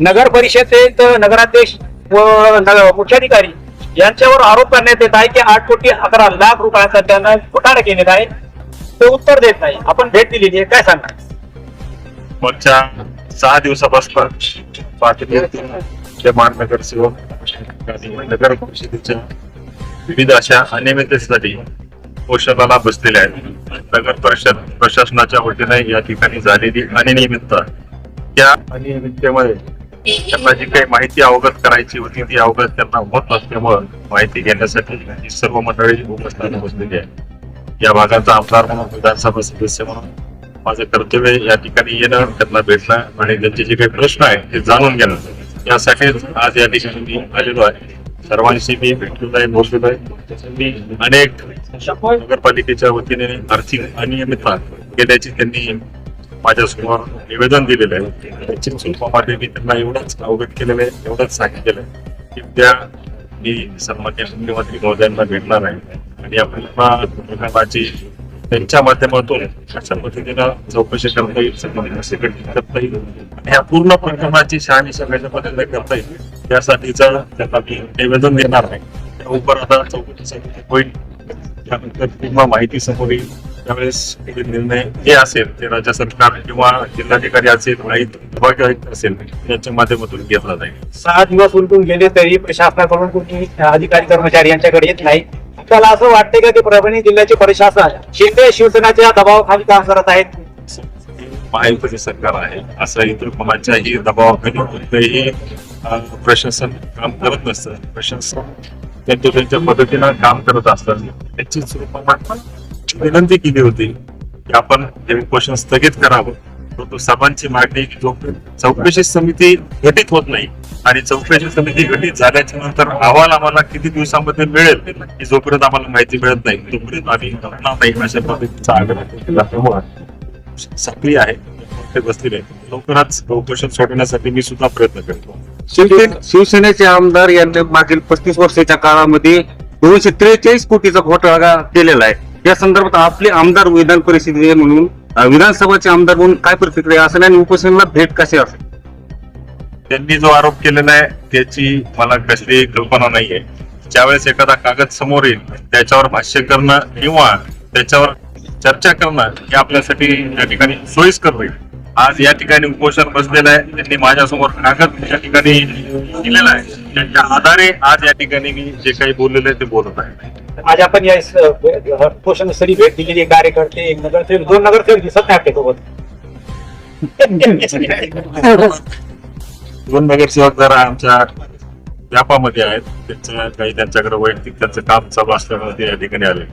नगर परिषदेत नगराध्यक्ष व मुख्याधिकारी यांच्यावर आरोप करण्यात येत आहे की 8,11,00,000 रुपयाचा त्यांना घोटाळा केलेला आहे. ते उत्तर देत नाही. आपण भेट दिलेली आहे, काय सांगणार? मागच्या 6 दिवसापासून पाटील महानगरसेवक आणि नगर परिषदेच्या विविध अशा अनियमिततेसाठी पोषणाला बसलेले आहेत. नगर परिषद प्रशासनाच्या वतीने या ठिकाणी झालेली अनियमितता, त्या अनियमिततेमुळे त्यांना जी काही माहिती अवगत करायची होती ती अवगत त्यांना होत नसल्यामुळे माहिती घेण्यासाठी ही सर्व मंडळी उपस्थित बसलेली आहे. या भागाचा आमदार म्हणून, विधानसभा सदस्य म्हणून माझं कर्तव्य या ठिकाणी येणं, त्यांना भेटणं आणि त्यांचे जे काही प्रश्न आहेत ते जाणून घेणं, यासाठीच आज या ठिकाणी मी आलेलो आहे. सर्वांशी मी भेटलेलो आहे, बोललेलो आहे. मी अनेक नगरपालिकेच्या वतीने आर्थिक अनियमितता केल्याची त्यांनी माझ्यासमोर निवेदन दिलेलं आहे. त्याची स्वरूपामध्ये मी त्यांना एवढंच अवगत केलेलं आहे, एवढंच सांगितलेलं आहे की उद्या मी सन्मान्य मुख्यमंत्री महोदयांना भेटणार आहे आणि आपल्याला प्रकरणाची त्यांच्या माध्यमातून अशा पद्धतीनं चौकशी करता येईल, संघटना करता येईल आणि ह्या पूर्ण प्रकरणाची शहानिशा कशा पद्धतीने करता येईल यासाठीचं त्यांना मी निवेदन देणार आहे. त्या उपर आता चौकशीसाठी होईल, त्यानंतर पूर्ण माहिती समोर येईल. त्यावेळेस निर्णय जे असेल ते राज्य सरकार किंवा जिल्हाधिकारी असेल, विभागीय आयुक्त असेल यांच्या माध्यमातून घेतला जाईल. 6 दिवस उलटून गेले तरी प्रशासनाकडून कोणी अधिकारी कर्मचारी यांच्याकडे येत नाही. आपल्याला असं वाटतंय का की परभणी जिल्ह्याचे प्रशासन शिंदे शिवसेनेच्या दबावाखाली काम करत आहेत? महायुतीचे सरकार आहे, असं इतर कोणाच्याही दबावाखाली कोणतंही प्रशासन काम करत नसतं. प्रशासन त्यांच्या पद्धतीनं काम करत असतात. त्याची स्वरूपात विनंती केली होती की आपण हे उपोषण स्थगित करावं, परंतु सर्वांची मागणी जोपर्यंत चौकशी समिती घटित होत नाही आणि चौकशी समिती घटित झाल्याच्या नंतर अहवाल आम्हाला किती दिवसांमध्ये मिळेल की जोपर्यंत आम्हाला माहिती मिळत नाही तोपर्यंत आम्ही करणार नाही, अशा पद्धतीचा आग्रह केला. सक्रिय आहे, ते बसलेले लवकरच उपोषण सोडवण्यासाठी मी सुद्धा प्रयत्न करतो. शिवसेनेचे आमदार यांनी मागील 35 वर्षाच्या काळामध्ये 243 कोटीचा घोटाळा केलेला आहे. या संदर्भात आपले आमदार विधान परिषदेचे म्हणून, विधानसभाचे आमदार म्हणून काय प्रतिक्रिया असेल आणि उपोषणाला भेट कशी असेल? त्यांनी जो आरोप केलेला आहे त्याची मला कसलीही कल्पना नाहीये. ज्यावेळेस एखादा कागद समोर येईल त्याच्यावर भाष्य करणं किंवा त्याच्यावर चर्चा करणं हे आपल्यासाठी या ठिकाणी सोयीस्कर होईल. आज या ठिकाणी उपोषण बसलेलं आहे, त्यांनी माझ्यासमोर कागद या ठिकाणी दिलेला आहे, त्याच्या आधारे आज या ठिकाणी मी जे काही बोललेलं आहे ते बोलत आहे. आज आपण या उपोषण स्थळी भेट दिलेली. कार्यकर्ते, एक नगरसेवक, 2 नगरसेवक दिसत नाही आपल्यासोबत. 2 नगरसेवक जरा आमच्या व्यापामध्ये आहेत, त्यांचं काही त्यांच्याकडे वैयक्तिक त्यांचं काम चालू असल्यामुळे ते या ठिकाणी आले.